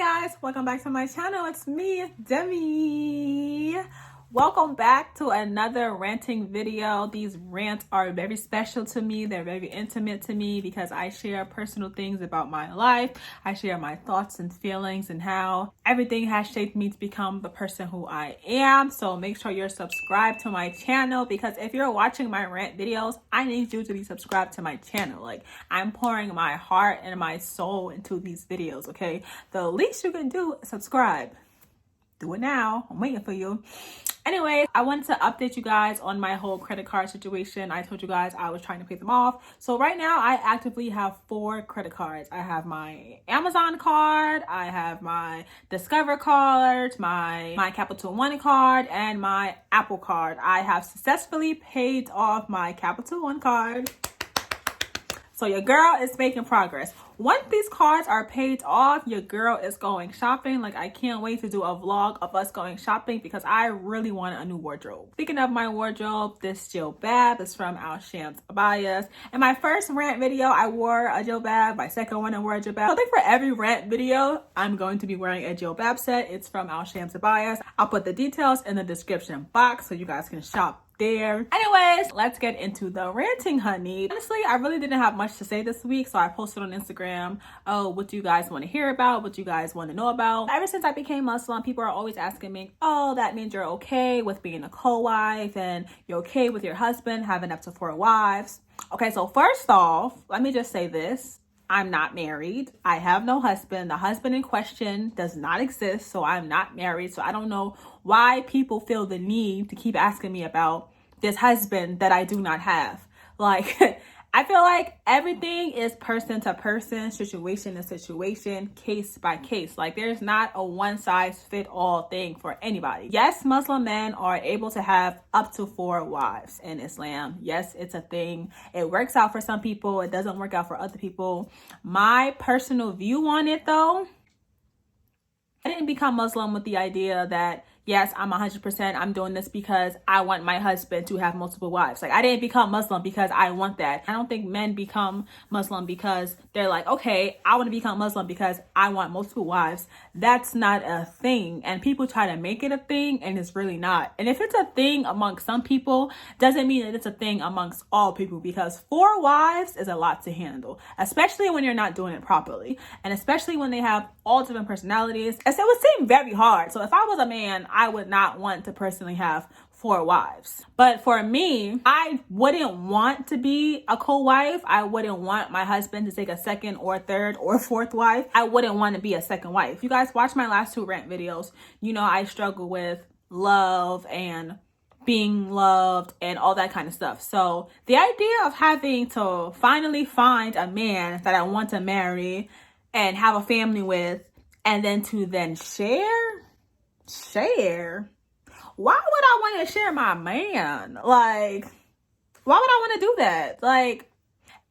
guys, welcome back to my channel. It's me, Demi. Welcome back to another ranting video. These rants are very special to me. They're very intimate to me because I share personal things about my life. I share my thoughts and feelings and how everything has shaped me to become the person who I am. So make sure you're subscribed to my channel, because if you're watching my rant videos, I need you to be subscribed to my channel. Like, I'm pouring my heart and my soul into these videos, okay? The least you can do is subscribe. Do it now. I'm waiting for you. Anyway, I wanted to update you guys on my whole credit card situation. I told you guys I was trying to pay them off. So right now I actively have 4 credit cards. I have my Amazon card, I have my Discover card, my Capital One card, and my Apple card. I have successfully paid off my Capital One card. So your girl is making progress. Once these cards are paid off, your girl is going shopping. Like, I can't wait to do a vlog of us going shopping because I really want a new wardrobe. Speaking of my wardrobe, this jilbab is from Shams Abayas. In my first rant video, I wore a jilbab. My second one, I wore a jilbab. So I think for every rant video, I'm going to be wearing a jilbab set. It's from Shams Abayas. I'll put the details in the description box so you guys can shop there. Anyways, let's get into the ranting, honey. Honestly, I really didn't have much to say this week, so I posted on Instagram, oh, what do you guys want to hear about? What do you guys want to know about? Ever since I became Muslim, people are always asking me, oh, that means you're okay with being a co-wife and you're okay with your husband having up to 4 wives. Okay, so first off, let me just say this. I'm not married. I have no husband. The husband in question does not exist, so I'm not married. So I don't know why people feel the need to keep asking me about this husband that I do not have. Like, I feel like everything is person to person, situation to situation, case by case. Like, there's not a one size fit all thing for anybody. Yes, Muslim men are able to have up to 4 wives in Islam. Yes, it's a thing. It works out for some people. It doesn't work out for other people. My personal view on it, though, I didn't become Muslim with the idea that, yes, I'm 100%, I'm doing this because I want my husband to have multiple wives. Like, I didn't become Muslim because I want that. I don't think men become Muslim because they're like, okay, I want to become Muslim because I want multiple wives. That's not a thing. And people try to make it a thing, and it's really not. And if it's a thing amongst some people, doesn't mean that it's a thing amongst all people, because 4 wives is a lot to handle, especially when you're not doing it properly. And especially when they have all different personalities. And so it would seem very hard. So if I was a man, I would not want to personally have 4 wives. But for me, I wouldn't want to be a co-wife. I wouldn't want my husband to take a second or third or fourth wife. I wouldn't want to be a second wife. If you guys watch my last 2 rant videos, you know I struggle with love and being loved and all that kind of stuff. So the idea of having to finally find a man that I want to marry and have a family with, and then to share, why would I want to share my man? Like, why would I want to do that? Like,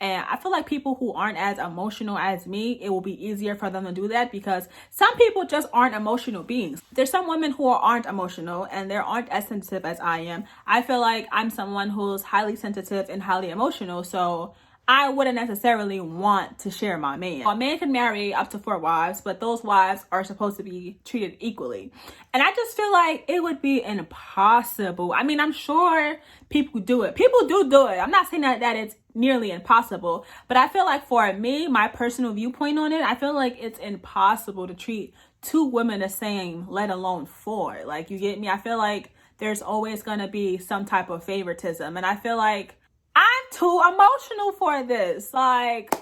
and I feel like people who aren't as emotional as me, it will be easier for them to do that because some people just aren't emotional beings. There's some women who aren't emotional and they aren't as sensitive as I am. I feel like I'm someone who's highly sensitive and highly emotional, so I wouldn't necessarily want to share my man. A man can marry up to 4 wives, but those wives are supposed to be treated equally. And I just feel like it would be impossible. I mean, I'm sure people do it. People do it. I'm not saying that it's nearly impossible, but I feel like for me, my personal viewpoint on it, I feel like it's impossible to treat 2 women the same, let alone 4. Like, you get me? I feel like there's always going to be some type of favoritism. And I feel like I'm too emotional for this. Like,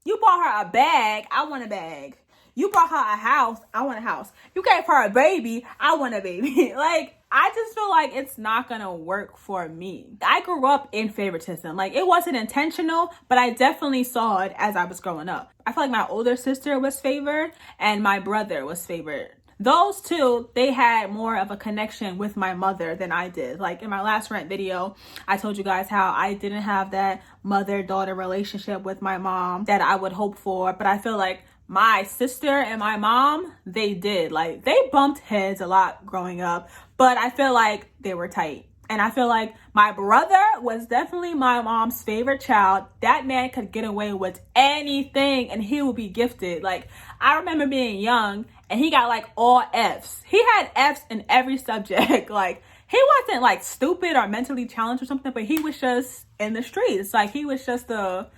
you bought her a bag, I want a bag. You bought her a house, I want a house. You gave her a baby, I want a baby. Like, I just feel like it's not gonna work for me. I grew up in favoritism. Like, it wasn't intentional, but I definitely saw it as I was growing up. I feel like my older sister was favored and my brother was favored. Those 2, they had more of a connection with my mother than I did. Like, in my last rant video, I told you guys how I didn't have that mother-daughter relationship with my mom that I would hope for. But I feel like my sister and my mom, they did. Like, they bumped heads a lot growing up, but I feel like they were tight. And I feel like my brother was definitely my mom's favorite child. That man could get away with anything and he would be gifted. Like, I remember being young and he got like all F's. He had F's in every subject. Like, he wasn't like stupid or mentally challenged or something, but he was just in the streets. Like, he was just a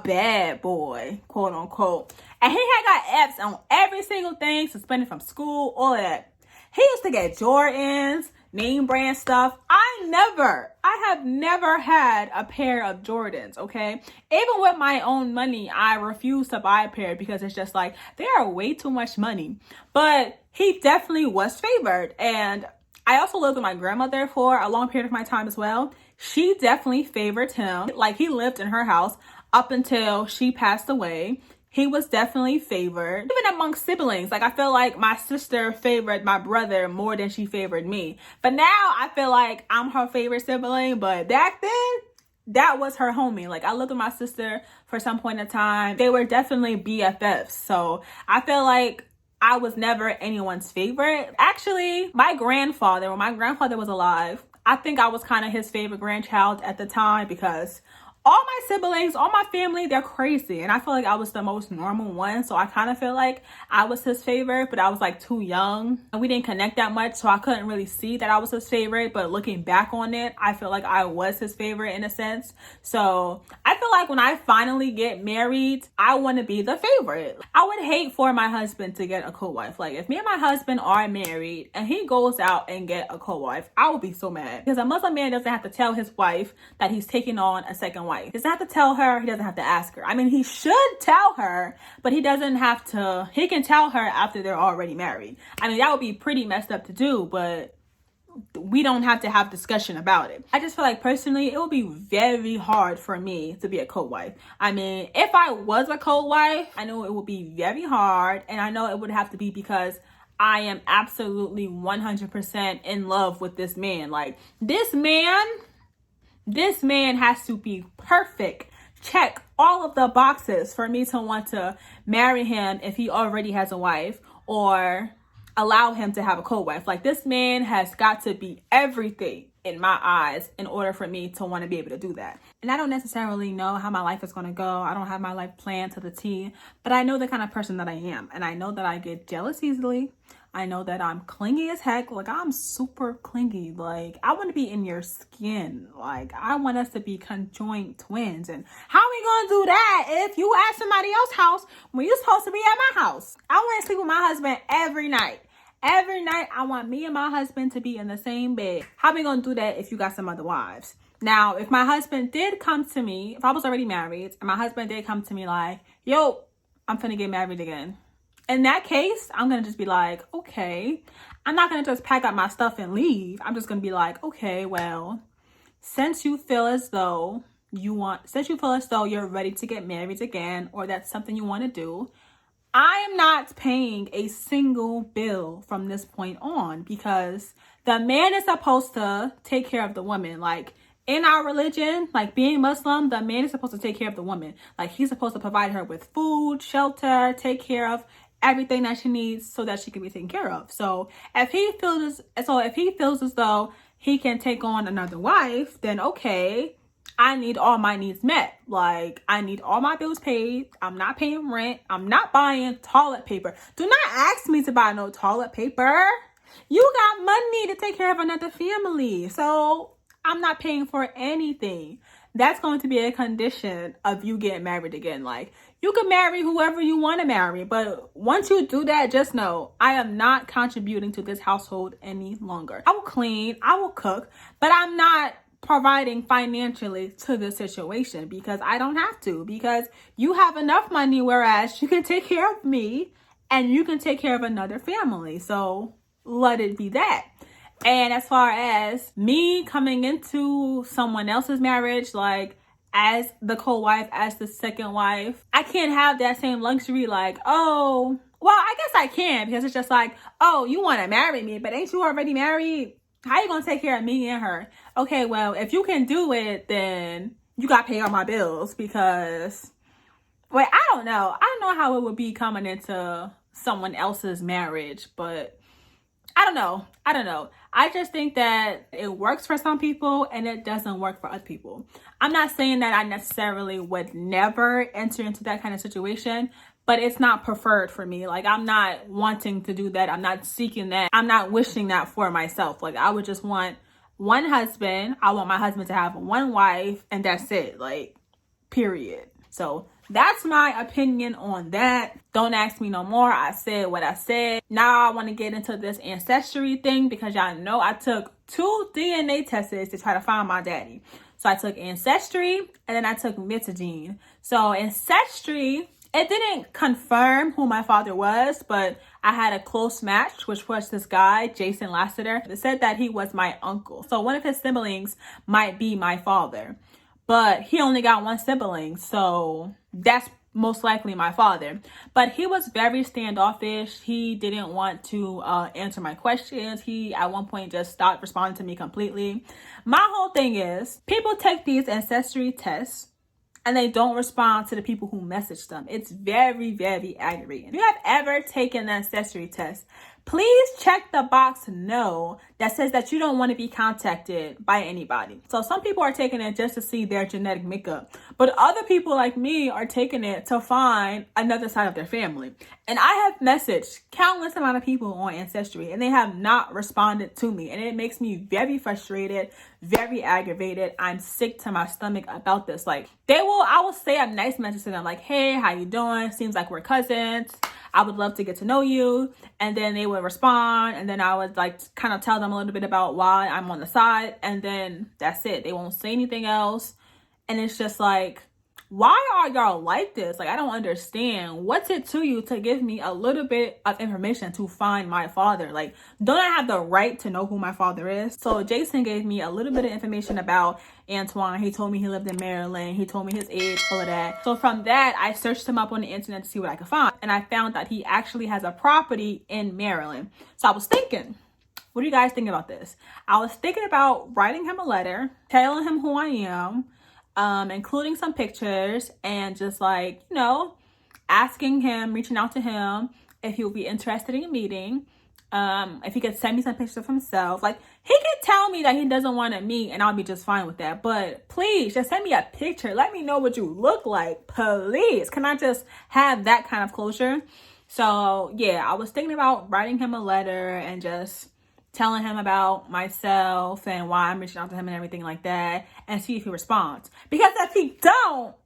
bad boy, quote unquote. And he had got F's on every single thing, suspended from school, all of that. He used to get Jordans, name brand stuff. I have never had a pair of Jordans, okay? Even with my own money, I refuse to buy a pair because it's just like, they are way too much money. But he definitely was favored. And I also lived with my grandmother for a long period of my time as well. She definitely favored him. Like, he lived in her house up until she passed away. He was definitely favored. Even amongst siblings, like, I feel like my sister favored my brother more than she favored me. But now I feel like I'm her favorite sibling. But back then, that was her homie. Like, I lived with my sister for some point in time. They were definitely BFFs. So I feel like I was never anyone's favorite. Actually, when my grandfather was alive, I think I was kind of his favorite grandchild at the time because all my siblings, all my family, they're crazy. And I feel like I was the most normal one. So I kind of feel like I was his favorite, but I was like too young and we didn't connect that much. So I couldn't really see that I was his favorite. But looking back on it, I feel like I was his favorite in a sense. So I feel like when I finally get married, I want to be the favorite. I would hate for my husband to get a co-wife. Like, if me and my husband are married and he goes out and get a co-wife, I would be so mad. Because a Muslim man doesn't have to tell his wife that he's taking on a second wife. He doesn't have to tell her. He doesn't have to ask her. I mean, he should tell her, but he doesn't have to. He can tell her after they're already married. I mean, that would be pretty messed up to do, but we don't have to have discussion about it. I just feel like personally, it would be very hard for me to be a co-wife. I mean, if I was a co-wife, I know it would be very hard. And I know it would have to be because I am absolutely 100% in love with this man. Like, this man has to be perfect. Check all of the boxes for me to want to marry him if he already has a wife or allow him to have a co-wife. Like, this man has got to be everything in my eyes in order for me to want to be able to do that. And I don't necessarily know how my life is going to go. I don't have my life planned to the T, but I know the kind of person that I am. And I know that I get jealous easily. I know that I'm clingy as heck. Like, I'm super clingy. Like, I want to be in your skin. Like, I want us to be conjoined twins. And how are we going to do that if you at somebody else's house when you're supposed to be at my house? I want to sleep with my husband every night. Every night, I want me and my husband to be in the same bed. How are we going to do that if you got some other wives? Now, if my husband did come to me, if I was already married, and my husband did come to me like, yo, I'm finna get married again. In that case, I'm going to just be like, okay. I'm not going to just pack up my stuff and leave. I'm just going to be like, okay, well, since you feel as though you're ready to get married again, or that's something you want to do, I am not paying a single bill from this point on, because the man is supposed to take care of the woman. Like, in our religion, like being Muslim, the man is supposed to take care of the woman. Like, he's supposed to provide her with food, shelter, take care of everything that she needs so that she can be taken care of. So if he feels as though he can take on another wife, then okay, I need all my needs met. Like, I need all my bills paid. I'm not paying rent. I'm not buying toilet paper. Do not ask me to buy no toilet paper. You got money to take care of another family. So I'm not paying for anything. That's going to be a condition of you getting married again. Like, you can marry whoever you want to marry, but once you do that, just know I am not contributing to this household any longer. I will clean, I will cook, but I'm not providing financially to the situation because I don't have to, because you have enough money, whereas you can take care of me and you can take care of another family. So let it be that. And as far as me coming into someone else's marriage, like as the co-wife, as the second wife, I can't have that same luxury. Like, oh, well, I guess I can, because it's just like, oh, you want to marry me, but ain't you already married? How you going to take care of me and her? Okay, well, if you can do it, then you got to pay all my bills, because, wait, I don't know. I don't know how it would be coming into someone else's marriage, but I don't know. I just think that it works for some people and it doesn't work for other people. I'm not saying that I necessarily would never enter into that kind of situation, but it's not preferred for me. Like, I'm not wanting to do that. I'm not seeking that. I'm not wishing that for myself. Like, I would just want one husband. I want my husband to have one wife, and that's it. Like, period. So that's my opinion on that. Don't ask me no more. I said what I said. Now I want to get into this ancestry thing, because y'all know I took 2 DNA tests to try to find my daddy. So I took ancestry and then I took Metagene. So ancestry, it didn't confirm who my father was, but I had a close match, which was this guy, Jason Lassiter. It said that he was my uncle. So one of his siblings might be my father, but he only got one sibling. So that's most likely my father. But he was very standoffish. He didn't want to answer my questions. He at one point just stopped responding to me completely. My whole thing is, people take these ancestry tests and they don't respond to the people who message them. It's very, very aggravating. If you have ever taken an ancestry test, please check the box no that says that you don't want to be contacted by anybody. So some people are taking it just to see their genetic makeup, but other people like me are taking it to find another side of their family. And I have messaged countless amount of people on Ancestry, and they have not responded to me. And it makes me very frustrated, very aggravated. I'm sick to my stomach about this. Like, I will say a nice message to them, like, hey, how you doing? Seems like we're cousins. I would love to get to know you. And then they would respond. And then I would like kind of tell them a little bit about why I'm on the side. And then that's it. They won't say anything else. And it's just like, why are y'all like this? Like, I don't understand. What's it to you to give me a little bit of information to find my father? Like, don't I have the right to know who my father is? So Jason gave me a little bit of information about Antoine. He told me he lived in Maryland. He told me his age, all of that. So from that, I searched him up on the internet to see what I could find. And I found that he actually has a property in Maryland. So I was thinking, what do you guys think about this? I was thinking about writing him a letter, telling him who I am, including some pictures, and just like, you know, asking him, reaching out to him if he would be interested in a meeting, if he could send me some pictures of himself. Like, he could tell me that he doesn't want to meet and I'll be just fine with that, but please just send me a picture. Let me know what you look like, please. Can I just have that kind of closure? So yeah, I was thinking about writing him a letter and just telling him about myself and why I'm reaching out to him and everything like that, and see if he responds. Because if he don't,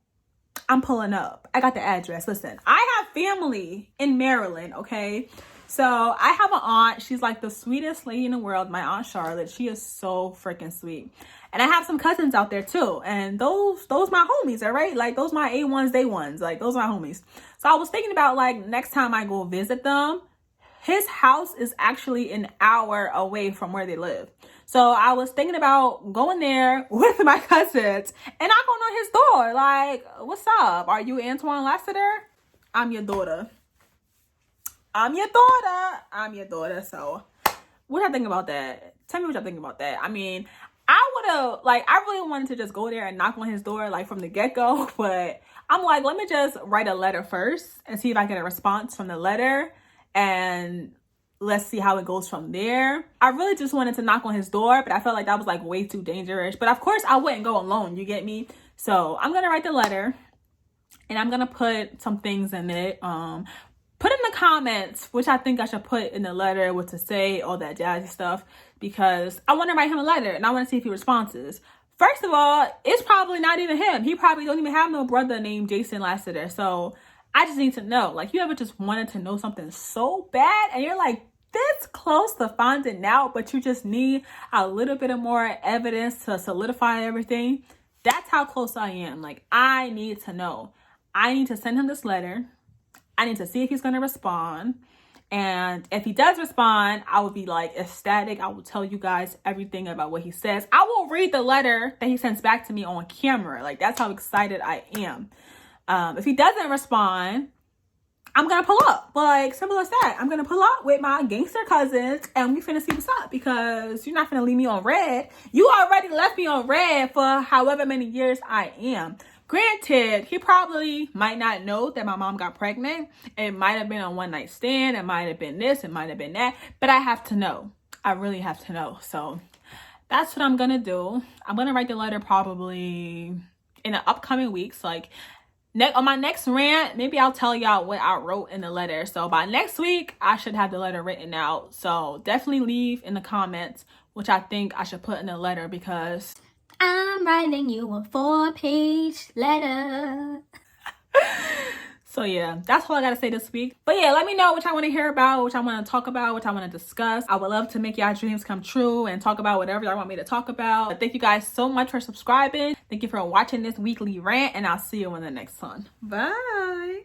I'm pulling up. I got the address. Listen, I have family in Maryland, okay? So I have an aunt. She's like the sweetest lady in the world, my Aunt Charlotte. She is so freaking sweet. And I have some cousins out there too. And those my homies, all right? Like, those my A1s, day ones. Like, those my homies. So I was thinking about, like, next time I go visit them, his house is actually an hour away from where they live. So I was thinking about going there with my cousins and knocking on his door. Like, what's up? Are you Antoine Lassiter? I'm your daughter. I'm your daughter. I'm your daughter. So what y'all think about that? Tell me what y'all think about that. I mean, I would have, like, I really wanted to just go there and knock on his door, like, from the get-go. But I'm like, let me just write a letter first and see if I get a response from the letter. And let's see how it goes from there. I really just wanted to knock on his door, but I felt like that was like way too dangerous. But of course I wouldn't go alone, you get me? So I'm gonna write the letter and I'm gonna put some things in it. Put in the comments, which I think I should put in the letter, what to say, all that jazzy stuff, because I want to write him a letter and I want to see if he responds. First of all, it's probably not even him. He probably don't even have no brother named Jason Lassiter. So I just need to know. Like, you ever just wanted to know something so bad and you're like this close to finding out, but you just need a little bit of more evidence to solidify everything? That's how close I am. Like, I need to know. I need to send him this letter. I need to see if he's going to respond. And if he does respond, I will be like ecstatic. I will tell you guys everything about what he says. I will read the letter that he sends back to me on camera. Like, that's how excited I am. If he doesn't respond, I'm gonna pull up. Like, simple as that. I'm gonna pull up with my gangster cousins and we finna see what's up, because you're not finna leave me on red. You already left me on red for however many years I am. Granted, he probably might not know that my mom got pregnant. It might have been a one night stand. It might have been this. It might have been that. But I have to know. I really have to know. So that's what I'm gonna do. I'm gonna write the letter probably in the upcoming weeks. Like, on my next rant, maybe I'll tell y'all what I wrote in the letter. So by next week, I should have the letter written out. So definitely leave in the comments which I think I should put in the letter, because I'm writing you a 4-page letter. So yeah, that's all I gotta say this week. But yeah, let me know what I want to hear about, what I want to talk about, what I want to discuss. I would love to make y'all dreams come true and talk about whatever y'all want me to talk about. But thank you guys so much for subscribing. Thank you for watching this weekly rant, and I'll see you in the next one. Bye.